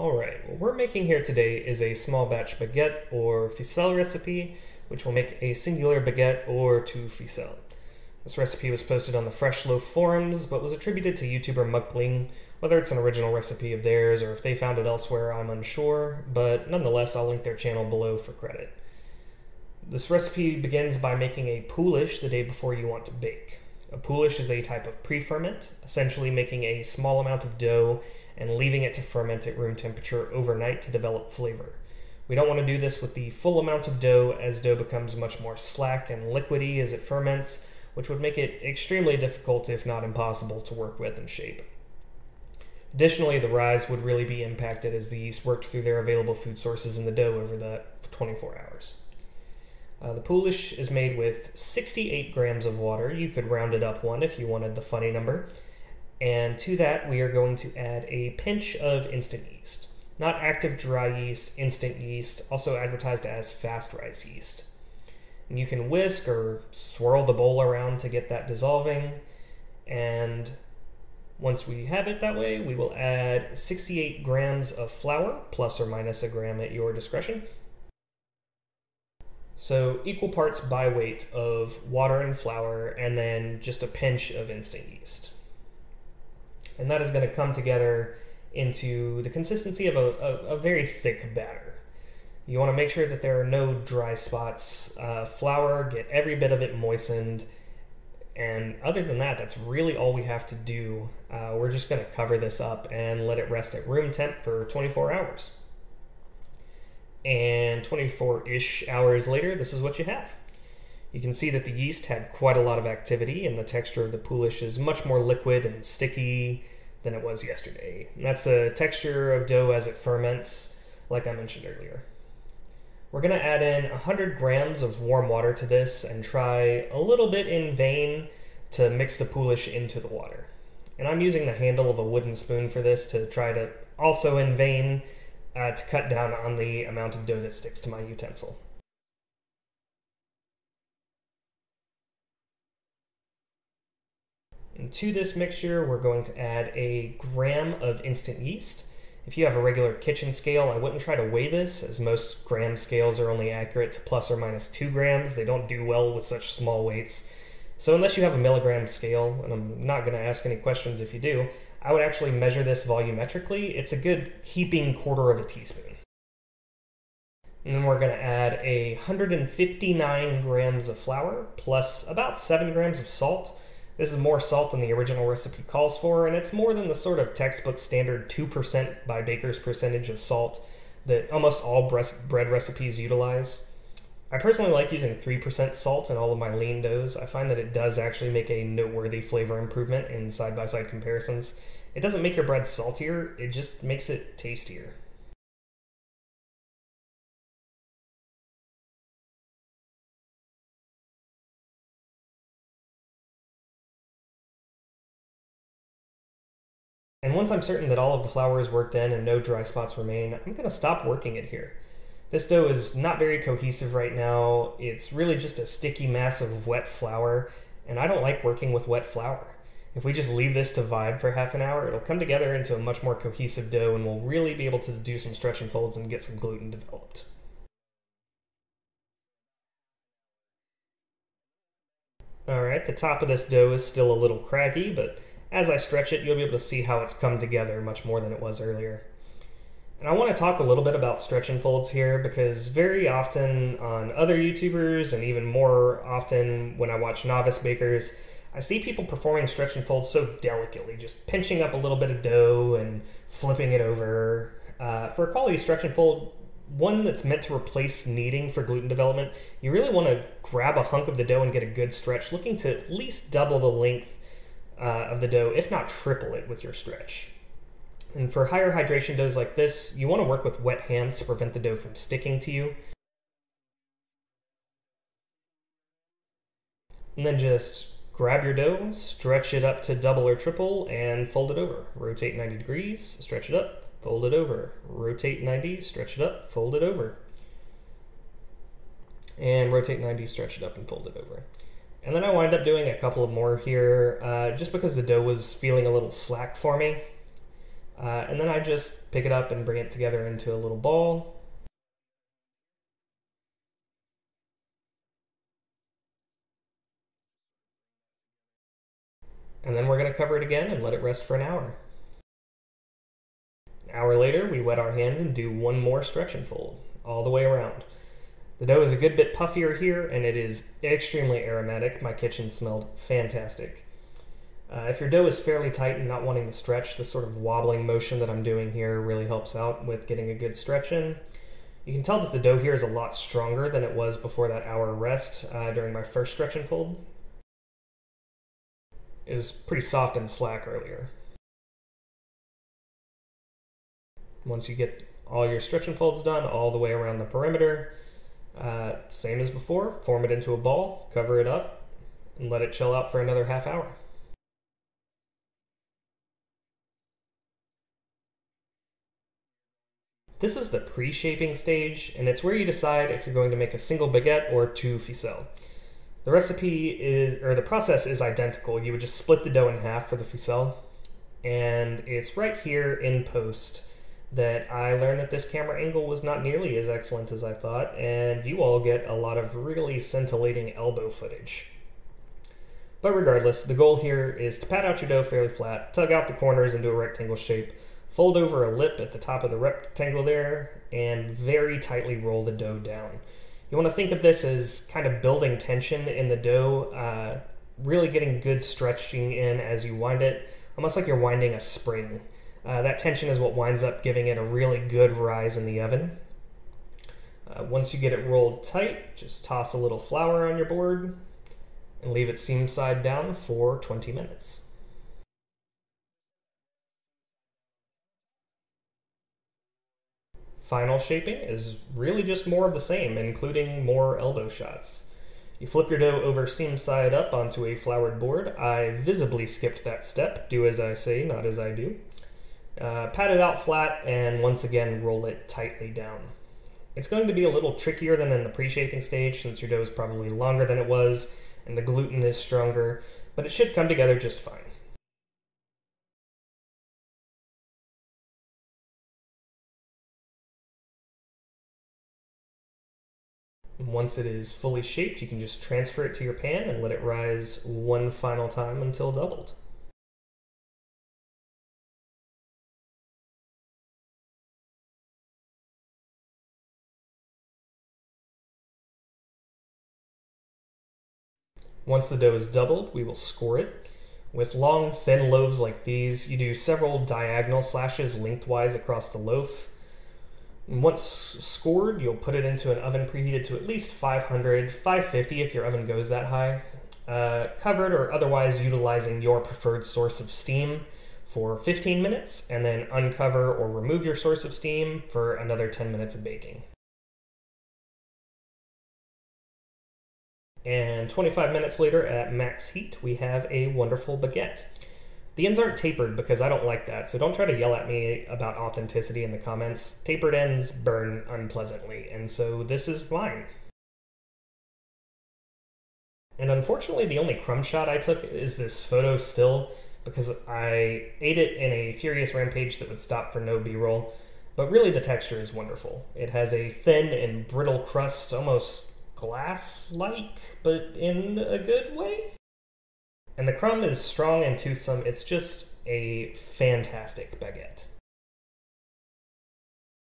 Alright, what we're making here today is a small batch baguette or ficelle recipe, which will make a singular baguette or two ficelles. This recipe was posted on the Fresh Loaf forums, but was attributed to YouTuber Muckling. Whether it's an original recipe of theirs or if they found it elsewhere, I'm unsure, but nonetheless I'll link their channel below for credit. This recipe begins by making a Poolish the day before you want to bake. A Poolish is a type of pre-ferment, essentially making a small amount of dough and leaving it to ferment at room temperature overnight to develop flavor. We don't want to do this with the full amount of dough, as dough becomes much more slack and liquidy as it ferments, which would make it extremely difficult, if not impossible, to work with and shape. Additionally, the rise would really be impacted as the yeast worked through their available food sources in the dough over the 24 hours. The Poolish is made with 68 grams of water. You could round it up one if you wanted the funny number. And to that, we are going to add a pinch of instant yeast. Not active dry yeast, instant yeast, also advertised as fast rise yeast. And you can whisk or swirl the bowl around to get that dissolving. And once we have it that way, we will add 68 grams of flour, plus or minus a gram at your discretion. So equal parts by weight of water and flour, and then just a pinch of instant yeast. And that is going to come together into the consistency of a very thick batter. You want to make sure that there are no dry spots. Flour, get every bit of it moistened. And other than that, that's really all we have to do. We're just going to cover this up and let it rest at room temp for 24 hours. And 24-ish hours later, this is what you have. You can see that the yeast had quite a lot of activity, and the texture of the Poolish is much more liquid and sticky than it was yesterday. And that's the texture of dough as it ferments, like I mentioned earlier. We're going to add in 100 grams of warm water to this and try a little bit in vain to mix the Poolish into the water. And I'm using the handle of a wooden spoon for this to try to also in vain to cut down on the amount of dough that sticks to my utensil. And to this mixture, we're going to add a gram of instant yeast. If you have a regular kitchen scale, I wouldn't try to weigh this, as most gram scales are only accurate to plus or minus 2 grams. They don't do well with such small weights. So unless you have a milligram scale, and I'm not going to ask any questions if you do, I would actually measure this volumetrically. It's a good heaping quarter of a teaspoon. And then we're going to add 159 grams of flour, plus about 7 grams of salt. This is more salt than the original recipe calls for, and it's more than the sort of textbook standard 2% by baker's percentage of salt that almost all bread recipes utilize. I personally like using 3% salt in all of my lean doughs. I find that it does actually make a noteworthy flavor improvement in side-by-side comparisons. It doesn't make your bread saltier, it just makes it tastier. And once I'm certain that all of the flour is worked in and no dry spots remain, I'm going to stop working it here. This dough is not very cohesive right now. It's really just a sticky mass of wet flour, and I don't like working with wet flour. If we just leave this to vibe for half an hour, it'll come together into a much more cohesive dough, and we'll really be able to do some stretch and folds and get some gluten developed. Alright, the top of this dough is still a little craggy, but as I stretch it, you'll be able to see how it's come together much more than it was earlier. And I want to talk a little bit about stretch and folds here, because very often on other YouTubers, and even more often when I watch novice bakers, I see people performing stretch and folds so delicately, just pinching up a little bit of dough and flipping it over. For a quality stretch and fold, one that's meant to replace kneading for gluten development, you really want to grab a hunk of the dough and get a good stretch, looking to at least double the length of the dough, if not triple it with your stretch. And for higher hydration doughs like this, you want to work with wet hands to prevent the dough from sticking to you. And then just grab your dough, stretch it up to double or triple, and fold it over. Rotate 90 degrees, stretch it up, fold it over. Rotate 90, stretch it up, fold it over. And rotate 90, stretch it up, and fold it over. And then I wind up doing a couple of more here, just because the dough was feeling a little slack for me. And then I just pick it up and bring it together into a little ball. And then we're going to cover it again and let it rest for an hour. An hour later, we wet our hands and do one more stretch and fold, all the way around. The dough is a good bit puffier here, and it is extremely aromatic. My kitchen smelled fantastic. If your dough is fairly tight and not wanting to stretch, the sort of wobbling motion that I'm doing here really helps out with getting a good stretch in. You can tell that the dough here is a lot stronger than it was before that hour rest during my first stretch and fold. It was pretty soft and slack earlier. Once you get all your stretch and folds done all the way around the perimeter, same as before, form it into a ball, cover it up, and let it chill out for another half hour. This is the pre-shaping stage, and it's where you decide if you're going to make a single baguette or two ficelles. The recipe is, or the process is identical. You would just split the dough in half for the ficelle, and it's right here in post that I learned that this camera angle was not nearly as excellent as I thought, and you all get a lot of really scintillating elbow footage. But regardless, the goal here is to pat out your dough fairly flat, tug out the corners into a rectangle shape, fold over a lip at the top of the rectangle there, and very tightly roll the dough down. You want to think of this as kind of building tension in the dough, really getting good stretching in as you wind it, almost like you're winding a spring. That tension is what winds up giving it a really good rise in the oven. Once you get it rolled tight, just toss a little flour on your board and leave it seam side down for 20 minutes. Final shaping is really just more of the same, including more elbow shots. You flip your dough over seam side up onto a floured board. I visibly skipped that step. Do as I say, not as I do. Pat it out flat and once again roll it tightly down. It's going to be a little trickier than in the pre-shaping stage since your dough is probably longer than it was and the gluten is stronger, but it should come together just fine. Once it is fully shaped, you can just transfer it to your pan and let it rise one final time until doubled. Once the dough is doubled, we will score it. With long, thin loaves like these, you do several diagonal slashes lengthwise across the loaf. Once scored, you'll put it into an oven preheated to at least 500, 550 if your oven goes that high, covered or otherwise utilizing your preferred source of steam for 15 minutes, and then uncover or remove your source of steam for another 10 minutes of baking. And 25 minutes later at max heat, we have a wonderful baguette. The ends aren't tapered because I don't like that, so don't try to yell at me about authenticity in the comments. Tapered ends burn unpleasantly, and so this is mine. And unfortunately, the only crumb shot I took is this photo still because I ate it in a furious rampage that would stop for no B-roll, but really the texture is wonderful. It has a thin and brittle crust, almost glass-like, but in a good way. And the crumb is strong and toothsome. It's just a fantastic baguette.